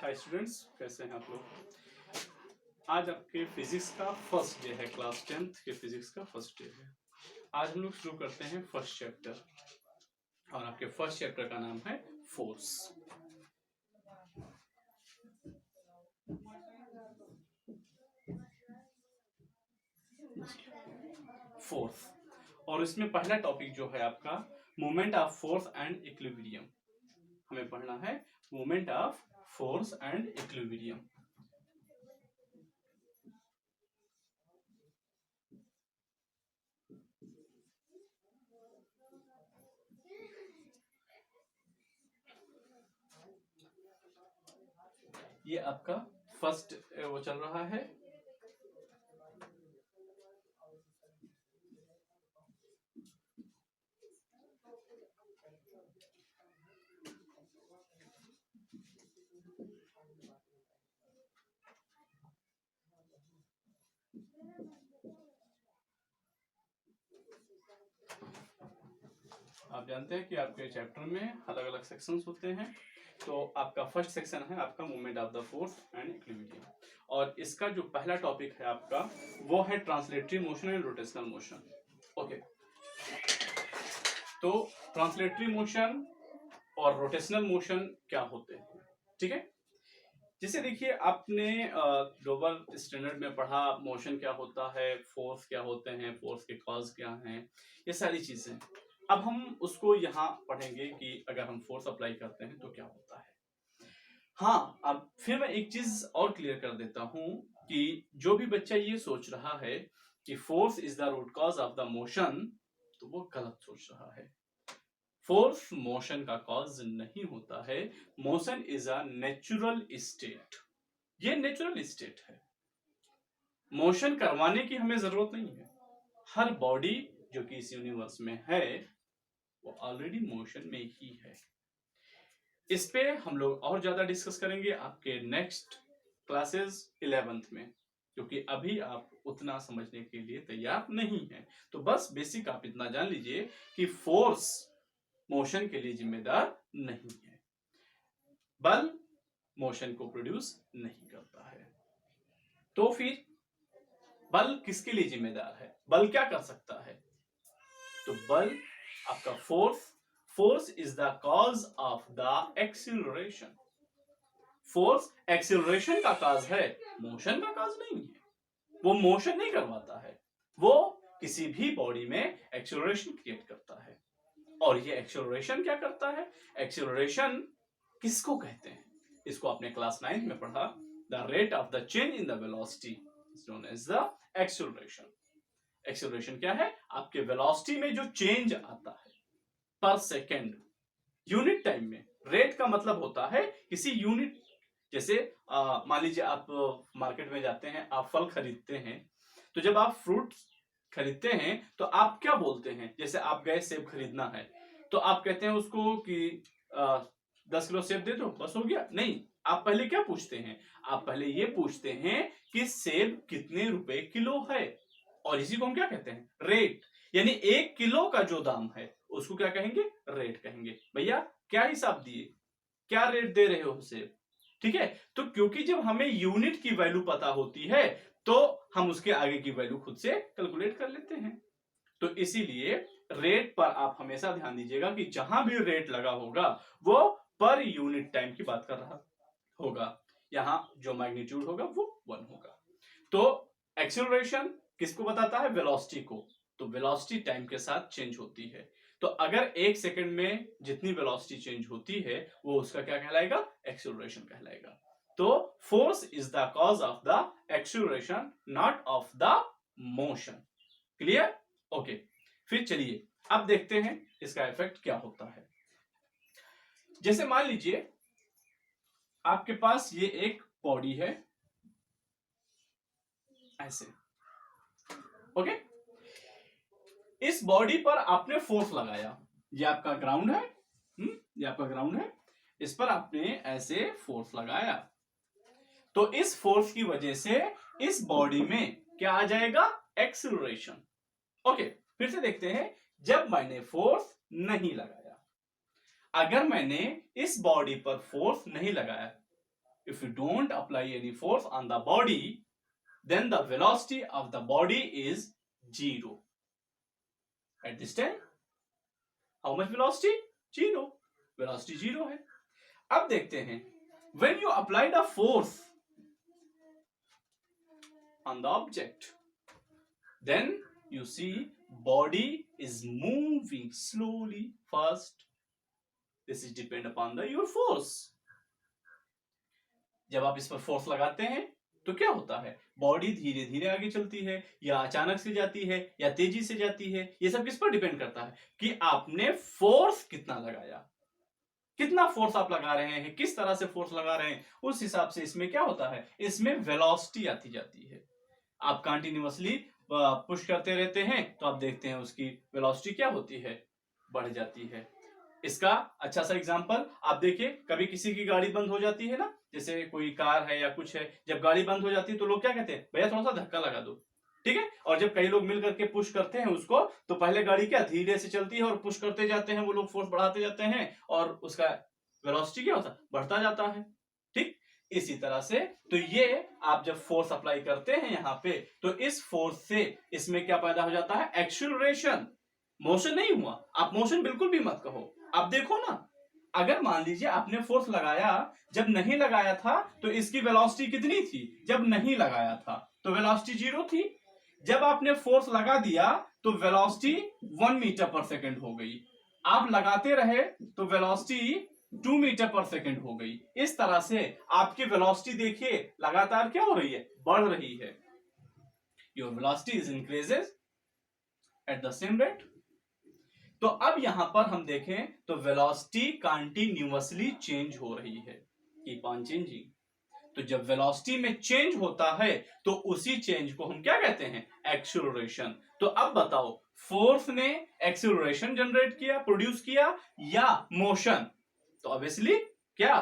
Hi students, कैसे हैं आप लोग। आज आपके फिजिक्स का फर्स्ट डे है, क्लास 10th के फिजिक्स का फर्स्ट डे है। आज हम लोग शुरू करते हैं फर्स्ट चैप्टर और आपके फर्स्ट चैप्टर का नाम है फोर्स। फोर्स और इसमें पहला टॉपिक जो है आपका moment of force and equilibrium. हमें पढ़ना है moment of force and equilibrium. ये आपका फर्स्ट वो चल रहा है। आप जानते हैं कि आपके चैप्टर में अलग अलग सेक्शंस होते हैं। तो आपका फर्स्ट सेक्शन है आपका movement of the force and equilibrium, और इसका जो पहला टॉपिक है आपका वो है translatory motion and rotational motion. Okay, तो ट्रांसलेटरी मोशन और रोटेशनल मोशन क्या होते हैं, ठीक है। जैसे देखिए, आपने ग्लोबल स्टैंडर्ड में पढ़ा मोशन क्या होता है, फोर्स क्या होते हैं, फोर्स के कॉज क्या हैं, ये सारी चीजें। अब हम उसको यहाँ पढ़ेंगे कि अगर हम फोर्स अप्लाई करते हैं तो क्या होता है। हाँ, अब फिर मैं एक चीज और क्लियर कर देता हूं कि जो भी बच्चा ये सोच रहा है कि force is the root cause of the motion, तो वो गलत सोच रहा है। फोर्स मोशन का कॉज नहीं होता है। Motion is a natural state, ये नेचुरल स्टेट है। मोशन करवाने की हमें जरूरत नहीं है। हर बॉडी जो कि इस यूनिवर्स में है वो ऑलरेडी मोशन में ही है। इस पे हम लोग और ज्यादा डिस्कस करेंगे आपके नेक्स्ट क्लासेस 11th में, क्योंकि अभी आप उतना समझने के लिए तैयार नहीं है। तो बस बेसिक आप इतना जान लीजिए कि फोर्स मोशन के लिए जिम्मेदार नहीं है, बल मोशन को प्रोड्यूस नहीं करता है। तो फिर बल किसके लिए जिम्मेदार है, बल क्या कर सकता है। तो बल आपका force is the cause of the acceleration. Force acceleration का काज है, मोशन का काज नहीं है। वो मोशन नहीं करवाता है, वो किसी भी बॉडी में एक्सीलरेशन क्रिएट करता है। और ये एक्सीलरेशन क्या करता है, एक्सीलरेशन किसको कहते हैं, इसको आपने क्लास 9th में पढ़ा। The rate of the change in the velocity is known as the acceleration. Acceleration क्या है, आपके वेलोसिटी में जो चेंज आता है पर सेकेंड यूनिट टाइम में। रेट का मतलब होता है किसी यूनिट, जैसे मान लीजिए आप मार्केट में जाते हैं, आप फल खरीदते हैं, तो जब आप फ्रूट खरीदते हैं तो आप क्या बोलते हैं। जैसे आप गए सेब खरीदना है तो आप कहते हैं उसको कि 10 किलो सेब दे दो, बस हो गया। नहीं, आप पहले क्या पूछते हैं, आप पहले ये पूछते हैं कि सेब कितने रुपए किलो है, और इसी को हम क्या कहते हैं, रेट। यानी 1 किलो का जो दाम है उसको क्या कहेंगे, रेट कहेंगे। भैया क्या हिसाब दिए, क्या रेट दे रहे हो सेब, ठीक है। तो क्योंकि जब हमें यूनिट की वैल्यू पता होती है तो हम उसके आगे की वैल्यू खुद से कैलकुलेट कर लेते हैं। तो इसीलिए रेट पर आप हमेशा ध्यान दीजिएगा कि जहां भी रेट लगा होगा वो पर यूनिट टाइम की बात कर रहा होगा। यहां जो मैग्नीट्यूड होगा वो 1 होगा। तो एक्सीलरेशन किसको बताता है, वेलोसिटी को। तो वेलोसिटी टाइम के साथ चेंज होती है। तो अगर 1 सेकंड में जितनी वेलोसिटी चेंज होती है वो उसका क्या कहलाएगा, एक्सीलरेशन कहलाएगा। तो force is the cause of the acceleration, not of the motion. Clear, okay. फिर चलिए अब देखते हैं इसका इफेक्ट क्या होता है। जैसे मान लीजिए आपके पास ये एक बॉडी है ऐसे, ओके। इस बॉडी पर आपने फोर्स लगाया, ये आपका ग्राउंड है, ये आपका ग्राउंड है, इस पर आपने ऐसे फोर्स लगाया। तो इस फोर्स की वजह से इस बॉडी में क्या आ जाएगा, एक्सीलरेशन। ओके, फिर से देखते हैं। जब मैंने फोर्स नहीं लगाया, अगर मैंने इस बॉडी पर फोर्स नहीं लगाया if you don't apply any force on the body, then the velocity of the body is 0. At this time, how much velocity? 0. Velocity 0 है. अब देखते हैं, when you apply the force on the object, then you see body is moving slowly, fast. This is depend upon the your force. जब आप इस पर force लगाते हैं तो क्या होता है, बॉडी धीरे धीरे आगे चलती है या अचानक से जाती है या तेजी से जाती है. ये सब किस पर डिपेंड करता है कि आपने फोर्स कितना लगाया, कितना फोर्स आप लगा रहे हैं, किस तरह से फोर्स लगा रहे हैं, उस हिसाब से इसमें क्या होता है, इसमें वेलोसिटी आती जाती है. आप कंटिन्यूअसली पुश करते रहते हैं तो आप देखते हैं उसकी वेलोसिटी क्या होती है, बढ़ जाती है. इसका अच्छा सा एग्जांपल आप देखिए, कभी किसी की गाड़ी बंद हो जाती है ना, जैसे कोई कार है या कुछ है, जब गाड़ी बंद हो जाती है तो लोग क्या कहते हैं, भैया थोड़ा सा धक्का लगा दो, ठीक है. और जब कई लोग मिल करके पुश करते हैं उसको, तो पहले गाड़ी क्या धीरे से चलती है और पुश करते जाते हैं, वो लोग फोर्स बढ़ाते जाते हैं और उसका वेलोसिटी क्या होता है, बढ़ता जाता है. ठीक इसी तरह से तो ये आप जब फोर्स अप्लाई करते हैं यहाँ पे, तो इस फोर्स से इसमें क्या पैदा हो जाता है, एक्सेलरेशन. मोशन नहीं हुआ, आप मोशन बिल्कुल भी मत कहो. आप देखो ना, अगर मान लीजिए आपने फोर्स लगाया, जब नहीं लगाया था तो इसकी वेलोसिटी कितनी थी, जब नहीं लगाया था तो वेलोसिटी 0 थी. जब आपने फोर्स लगा दिया तो वेलोसिटी 1 मीटर पर सेकंड हो गई. आप लगाते रहे तो वेलोसिटी 2 मीटर पर सेकंड हो गई. इस तरह से आपकी वेलोसिटी देखिए लगातार क्या हो रही है, बढ़ रही है. Your velocity is increases at the same rate. तो अब यहां पर हम देखें तो वेलोसिटी कंटिन्यूअसली चेंज हो रही है, कीप ऑन चेंजिंग. तो जब वेलोसिटी में चेंज होता है तो उसी चेंज को हम क्या कहते हैं, एक्सेलरेशन. तो अब बताओ, फोर्स ने एक्सेलरेशन जनरेट किया, प्रोड्यूस किया या मोशन? तो ऑब्वियसली क्या,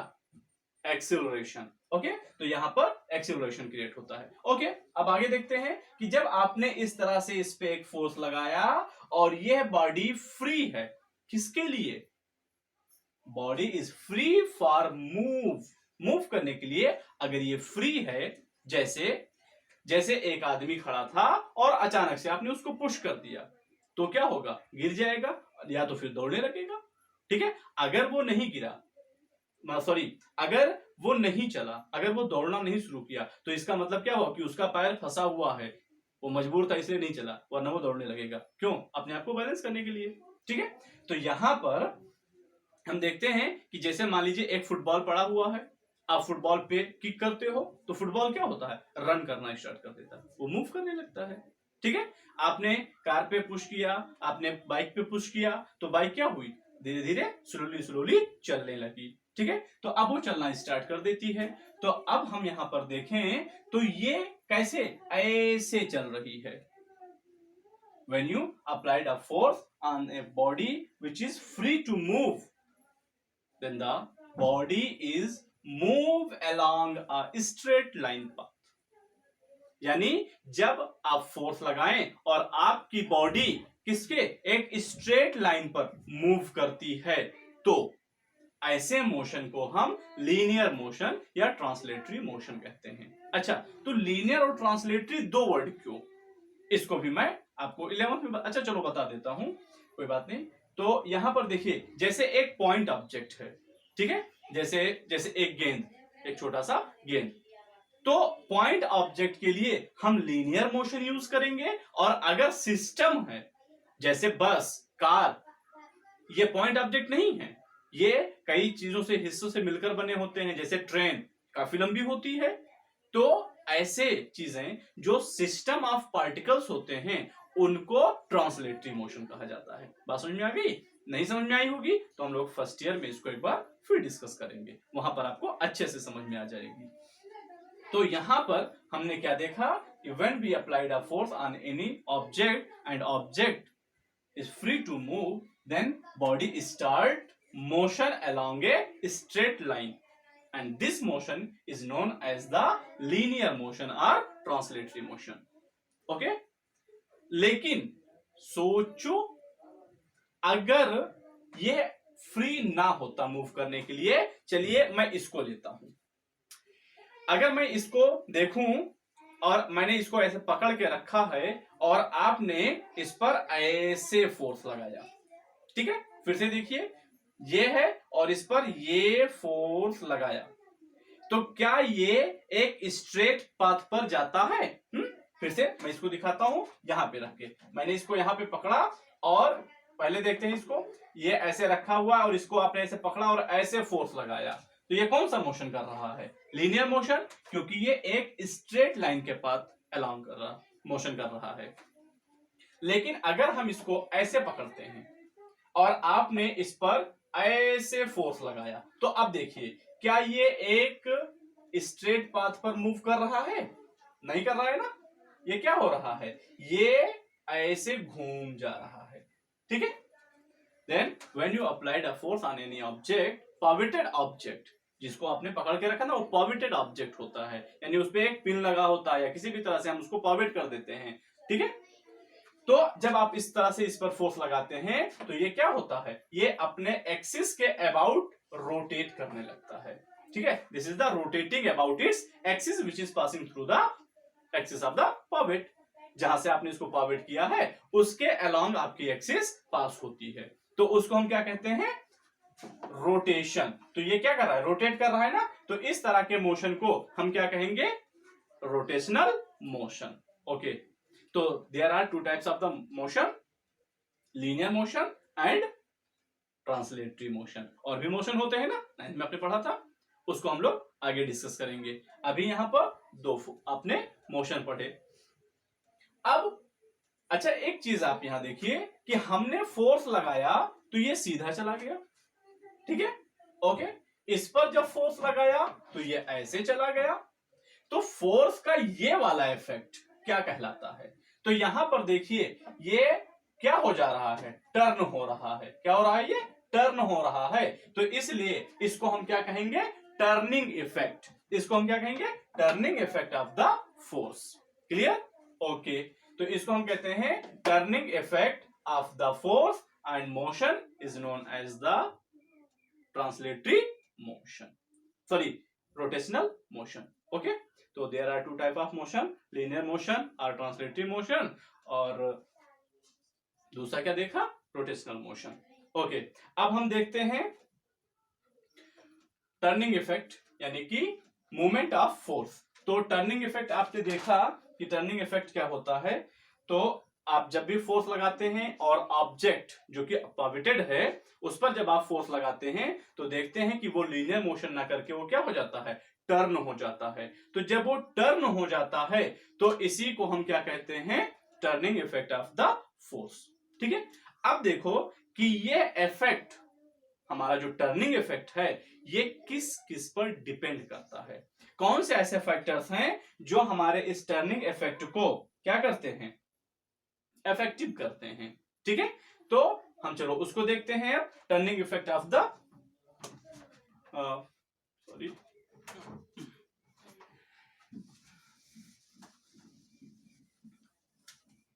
एक्सेलरेशन. ओके, तो यहां पर एक्सेलरेशन क्रिएट होता है. ओके, अब आगे देखते हैं कि जब आपने इस तरह से इस पे एक फोर्स लगाया और यह बॉडी फ्री है, किसके लिए, body is free for move करने के लिए. अगर ये फ्री है, जैसे एक आदमी खड़ा था और अचानक से आपने उसको पुश कर दिया, तो क्या होगा, गिर जाएगा या तो फिर दौड़ने लगेगा. ठीक है, अगर वो नहीं गिरा, अगर वो नहीं चला, अगर वो दौड़ना नहीं शुरू किया, तो इसका मतलब क्या हुआ कि उसका पैर फंसा हुआ है, वो मजबूर था इसलिए नहीं चला, वरना वो दौड़ने लगेगा. क्यों, अपने आप को बैलेंस करने के लिए. ठीक है, तो यहां पर हम देखते हैं कि जैसे मान लीजिए एक फुटबॉल पड़ा हुआ है, आप फुटबॉल पे किक करते हो तो फुटबॉल क्या होता है, रन करना स्टार्ट कर देता है, वो मूव करने लगता है. ठीक है, आपने कार पे पुश किया, आपने बाइक पे पुश किया, तो बाइक क्या हुई, धीरे धीरे स्लोली चलने लगी. ठीक है, तो अब वो चलना स्टार्ट कर देती है. तो अब हम यहां पर देखें तो ये कैसे, ऐसे चल रही है. When you applied a force on a body which is free to move, then the body is move along a straight line path. यानी जब आप फोर्स लगाएं और आपकी बॉडी किसके, एक स्ट्रेट लाइन पर मूव करती है, तो ऐसे मोशन को हम लीनियर मोशन या ट्रांसलेटरी मोशन कहते हैं. अच्छा, तो लीनियर और ट्रांसलेटरी दो वर्ड क्यों, इसको भी मैं आपको 11th में अच्छा चलो बता देता हूं, कोई बात नहीं. तो यहां पर देखिए, जैसे एक पॉइंट ऑब्जेक्ट है, ठीक है, जैसे एक गेंद, एक छोटा सा गेंद, तो पॉइंट ऑब्जेक्ट के लिए हम लीनियर मोशन यूज करेंगे. और अगर सिस्टम है जैसे बस, कार, ये पॉइंट ऑब्जेक्ट नहीं है, ये कई चीजों से, हिस्सों से मिलकर बने होते हैं. जैसे ट्रेन काफी लंबी होती है, तो ऐसे चीजें जो सिस्टम ऑफ पार्टिकल्स होते हैं उनको ट्रांसलेटरी मोशन कहा जाता है. बात समझ में आ गई? नहीं समझ में आई होगी तो हम लोग फर्स्ट ईयर में इसको एक बार फिर डिस्कस करेंगे, वहां पर आपको अच्छे से समझ में आ जाएगी. तो यहां पर हमने क्या देखा, when we applied a force on any object and object is free to move, then body start motion along a straight line, and this motion is known as the linear motion or translatory motion. Okay, लेकिन सोचो अगर ये free ना होता move करने के लिए, चलिए मैं इसको लेता हूं, अगर मैं इसको देखूं और मैंने इसको ऐसे पकड़ के रखा है और आपने इस पर ऐसे फोर्स लगाया, ठीक है, फिर से देखिए ये है और इस पर ये फोर्स लगाया, तो क्या ये एक स्ट्रेट पाथ पर जाता है? फिर से मैं इसको दिखाता हूं, यहां पे रख के मैंने इसको यहां पे पकड़ा और पहले देखते हैं इसको, ये ऐसे रखा हुआ और इसको आपने ऐसे पकड़ा और ऐसे फोर्स लगाया, तो ये कौन सा मोशन कर रहा है? लीनियर मोशन, क्योंकि ये एक स्ट्रेट लाइन के पाथ अलोंग कर रहा मोशन कर रहा है। लेकिन अगर हम इसको ऐसे पकड़ते हैं और आपने इस पर ऐसे फोर्स लगाया, तो अब देखिए क्या ये एक स्ट्रेट पाथ पर मूव कर रहा है? नहीं कर रहा है ना, ये क्या हो रहा है, ये ऐसे घूम जा रहा है, ठीक है। Then when you applied a force on any object, pivoted object, जिसको आपने पकड़ के रखा ना वो पॉविटेड ऑब्जेक्ट होता है, यानी उस पर एक पिन लगा होता है या किसी भी तरह से हम उसको पॉविट कर देते हैं, ठीक है। तो जब आप इस तरह से इस पर फोर्स लगाते हैं तो ये क्या होता है, ये अपने एक्सिस के अबाउट रोटेट करने लगता है, ठीक है। This is the rotating about its axis which is passing through the axis of the pivot. जहां से आपने इसको पॉविट किया है उसके अलोंग आपकी एक्सिस पास होती है, तो उसको हम क्या कहते हैं, रोटेशन। तो ये क्या कर रहा है, रोटेट कर रहा है ना, तो इस तरह के मोशन को हम क्या कहेंगे, रोटेशनल मोशन। ओके, तो there are two types of the motion, linear motion and translatory motion. और भी मोशन होते हैं ना, 9th में आपने पढ़ा था, उसको हम लोग आगे डिस्कस करेंगे। अभी यहां पर दो आपने मोशन पढ़े। अब अच्छा एक चीज आप यहां देखिए कि हमने फोर्स लगाया तो ये सीधा चला गया, ठीक है, ओके। इस पर जब फोर्स लगाया तो ये ऐसे चला गया, तो फोर्स का ये वाला इफेक्ट क्या कहलाता है? तो यहां पर देखिए ये क्या हो जा रहा है, टर्न हो रहा है। क्या हो रहा है, ये टर्न हो रहा है, तो इसलिए इसको हम क्या कहेंगे, टर्निंग इफेक्ट। इसको हम क्या कहेंगे, turning effect of the force. Clear? Okay, तो इसको हम कहते हैं turning effect of the force and motion is known as the translatory motion, sorry rotational motion. Okay, तो there are two type of motion, linear motion और translatory motion, और दूसरा क्या देखा, रोटेशनल मोशन। ओके, अब हम देखते हैं टर्निंग इफेक्ट यानी कि मूवमेंट ऑफ फोर्स। तो टर्निंग इफेक्ट आपने देखा कि टर्निंग इफेक्ट क्या होता है, तो आप जब भी फोर्स लगाते हैं और ऑब्जेक्ट जो कि पॉविटेड है उस पर जब आप फोर्स लगाते हैं तो देखते हैं कि वो लीनियर मोशन ना करके वो क्या हो जाता है, टर्न हो जाता है। तो जब वो टर्न हो जाता है तो इसी को हम क्या कहते हैं, turning effect of the force, ठीक है। अब देखो कि ये इफेक्ट, हमारा जो टर्निंग इफेक्ट है, ये किस किस पर डिपेंड करता है, कौन से ऐसे फैक्टर्स हैं जो हमारे इस टर्निंग इफेक्ट को क्या करते हैं, इफेक्टिव करते हैं, ठीक है। तो हम चलो उसको देखते हैं अब, turning effect of the sorry